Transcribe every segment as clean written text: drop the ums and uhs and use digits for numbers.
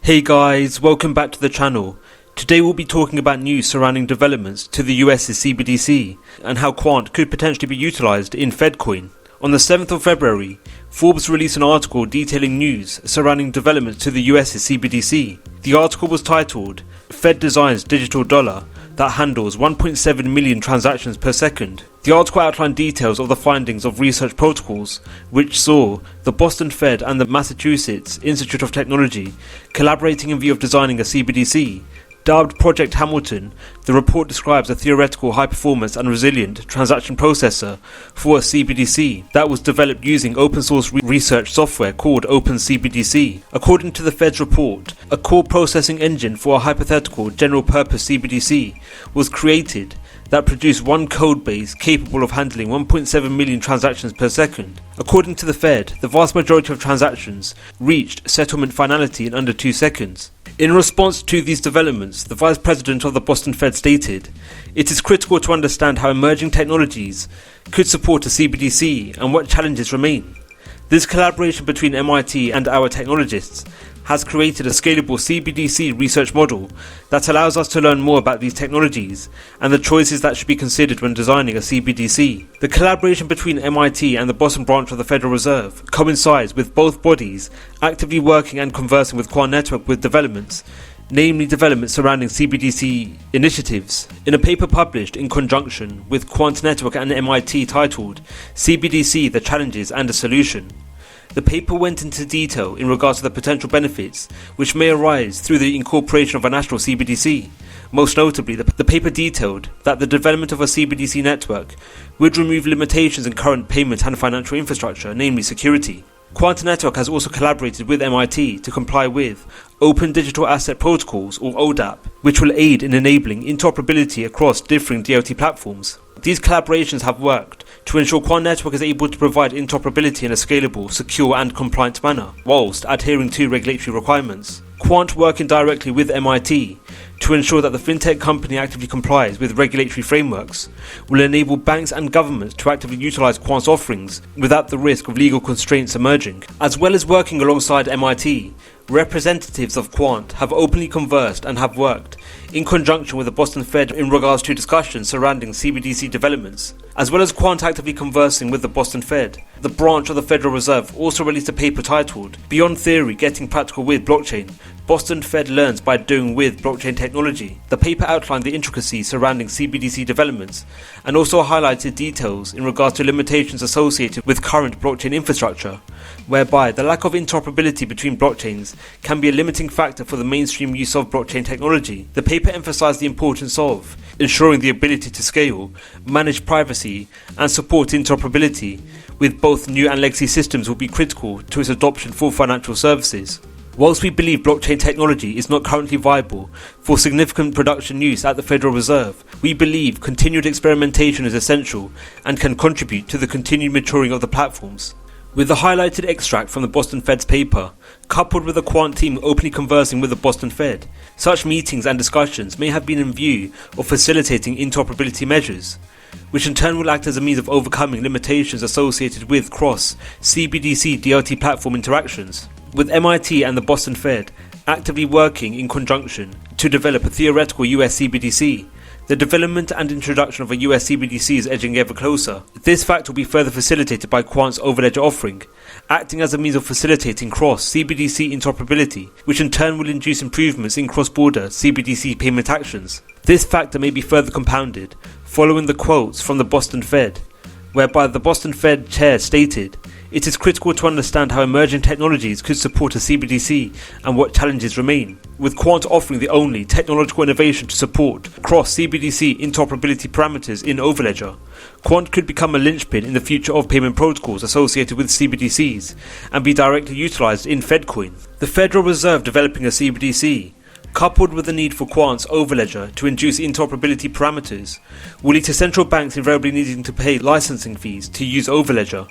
Hey guys, welcome back to the channel. Today we'll be talking about news surrounding developments to the US's CBDC and how Quant could potentially be utilised in fedcoin. On the 7th of February, Forbes released an article detailing news surrounding developments to the US's CBDC. The article was titled, Fed Designs Digital Dollar that handles 1.7 million transactions per second. The article outlined details of the findings of research protocols, which saw the Boston Fed and the Massachusetts Institute of Technology collaborating in view of designing a CBDC. Dubbed Project Hamilton, the report describes a theoretical high-performance and resilient transaction processor for a CBDC that was developed using open-source research software called OpenCBDC. According to the Fed's report, a core processing engine for a hypothetical general-purpose CBDC was created that produced one code base capable of handling 1.7 million transactions per second. According to the Fed, the vast majority of transactions reached settlement finality in under 2 seconds. In response to these developments, the Vice President of the Boston Fed stated, "It is critical to understand how emerging technologies could support a CBDC and what challenges remain. This collaboration between MIT and our technologists has created a scalable CBDC research model that allows us to learn more about these technologies and the choices that should be considered when designing a CBDC. The collaboration between MIT and the Boston branch of the Federal Reserve coincides with both bodies actively working and conversing with Quant Network with developments, namely developments surrounding CBDC initiatives. In a paper published in conjunction with Quant Network and MIT titled CBDC, the Challenges and a Solution, the paper went into detail in regards to the potential benefits which may arise through the incorporation of a national CBDC. Most notably, the paper detailed that the development of a CBDC network would remove limitations in current payment and financial infrastructure, namely security. Quant Network has also collaborated with MIT to comply with Open Digital Asset Protocols, or ODAP, which will aid in enabling interoperability across differing DLT platforms. These collaborations have worked to ensure Quant Network is able to provide interoperability in a scalable, secure and compliant manner, whilst adhering to regulatory requirements. Quant, working directly with MIT to ensure that the fintech company actively complies with regulatory frameworks, will enable banks and governments to actively utilize Quant's offerings without the risk of legal constraints emerging. As well as working alongside MIT, representatives of Quant have openly conversed and have worked in conjunction with the Boston Fed in regards to discussions surrounding CBDC developments. As well as Quant actively conversing with the Boston Fed, the branch of the Federal Reserve also released a paper titled Beyond Theory, Getting Practical with Blockchain. Boston Fed learns by doing with blockchain technology. The paper outlined the intricacies surrounding CBDC developments and also highlighted details in regards to limitations associated with current blockchain infrastructure, whereby the lack of interoperability between blockchains can be a limiting factor for the mainstream use of blockchain technology. The paper emphasized the importance of ensuring the ability to scale, manage privacy, and support interoperability with both new and legacy systems will be critical to its adoption for financial services. Whilst we believe blockchain technology is not currently viable for significant production use at the Federal Reserve, we believe continued experimentation is essential and can contribute to the continued maturing of the platforms. With the highlighted extract from the Boston Fed's paper, coupled with the Quant team openly conversing with the Boston Fed, such meetings and discussions may have been in view of facilitating interoperability measures, which in turn will act as a means of overcoming limitations associated with cross-CBDC DLT platform interactions. With MIT and the Boston Fed actively working in conjunction to develop a theoretical US CBDC, the development and introduction of a US CBDC is edging ever closer. This fact will be further facilitated by Quant's overledger offering, acting as a means of facilitating cross-CBDC interoperability, which in turn will induce improvements in cross-border CBDC payment actions. This factor may be further compounded following the quotes from the Boston Fed, whereby the Boston Fed chair stated, "It is critical to understand how emerging technologies could support a CBDC and what challenges remain." With Quant offering the only technological innovation to support cross-CBDC interoperability parameters in overledger, Quant could become a linchpin in the future of payment protocols associated with CBDCs and be directly utilized in fedcoin. The Federal Reserve developing a CBDC, coupled with the need for Quant's overledger to induce interoperability parameters, will lead to central banks invariably needing to pay licensing fees to use overledger.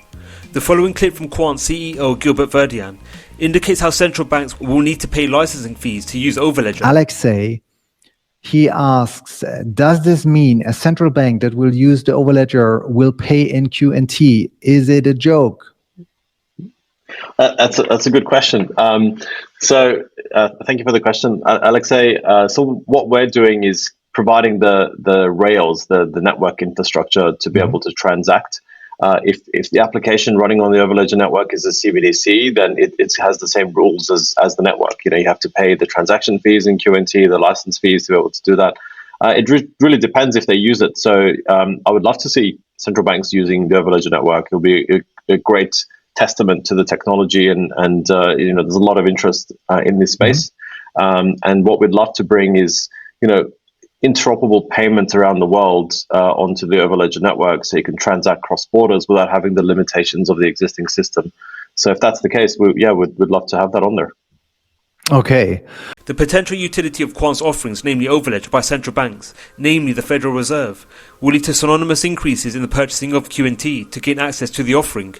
The following clip from Quant CEO Gilbert Verdian indicates how central banks will need to pay licensing fees to use overledger. Alexei, he asks, does this mean a central bank that will use the overledger will pay in QNT? Is it a joke? That's a good question. So thank you for the question, Alexei. So what we're doing is providing the rails, the network infrastructure to be able to transact. If the application running on the Overledger network is a CBDC, then it has the same rules as the network. You have to pay the transaction fees in QNT, the license fees to be able to do that. It really depends if they use it. So I would love to see central banks using the Overledger network. It'll be a great testament to the technology, and there's a lot of interest in this space. And what we'd love to bring is interoperable payments around the world onto the Overledger network, so you can transact cross borders without having the limitations of the existing system. So if that's the case, we'd love to have that on there. Okay. The potential utility of Quant's offerings, namely overledger by central banks, namely the Federal Reserve, will lead to synonymous increases in the purchasing of QNT to gain access to the offering.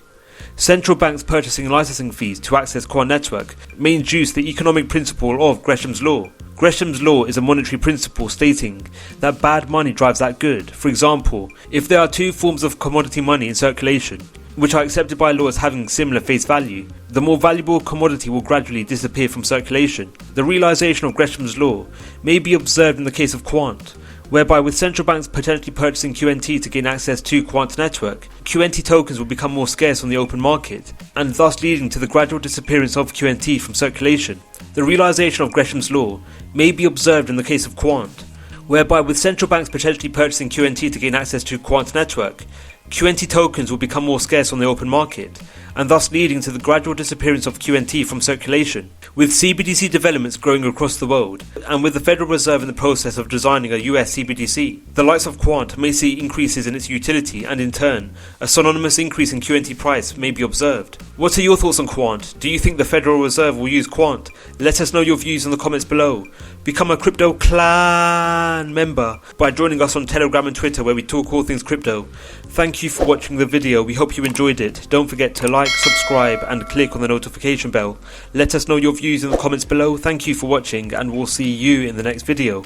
Central banks purchasing licensing fees to access Quant network may induce the economic principle of Gresham's law. Gresham's law is a monetary principle stating that bad money drives that good. For example, if there are two forms of commodity money in circulation, which are accepted by law as having similar face value, the more valuable commodity will gradually disappear from circulation. The realization of Gresham's law may be observed in the case of Quant, whereby with central banks potentially purchasing QNT to gain access to Quant network, QNT tokens will become more scarce on the open market, and thus leading to the gradual disappearance of QNT from circulation. The realization of Gresham's law may be observed in the case of Quant, whereby with central banks potentially purchasing QNT to gain access to Quant network, QNT tokens will become more scarce on the open market, and thus leading to the gradual disappearance of QNT from circulation. With CBDC developments growing across the world, and with the Federal Reserve in the process of designing a US CBDC, the likes of Quant may see increases in its utility, and in turn, a synonymous increase in QNT price may be observed. What are your thoughts on Quant? Do you think the Federal Reserve will use Quant? Let us know your views in the comments below. Become a Crypto Clan member by joining us on Telegram and Twitter, where we talk all things crypto. Thank you for watching the video. We hope you enjoyed it. Don't forget to like, subscribe and click on the notification bell. Let us know your views in the comments below. Thank you for watching, and we'll see you in the next video.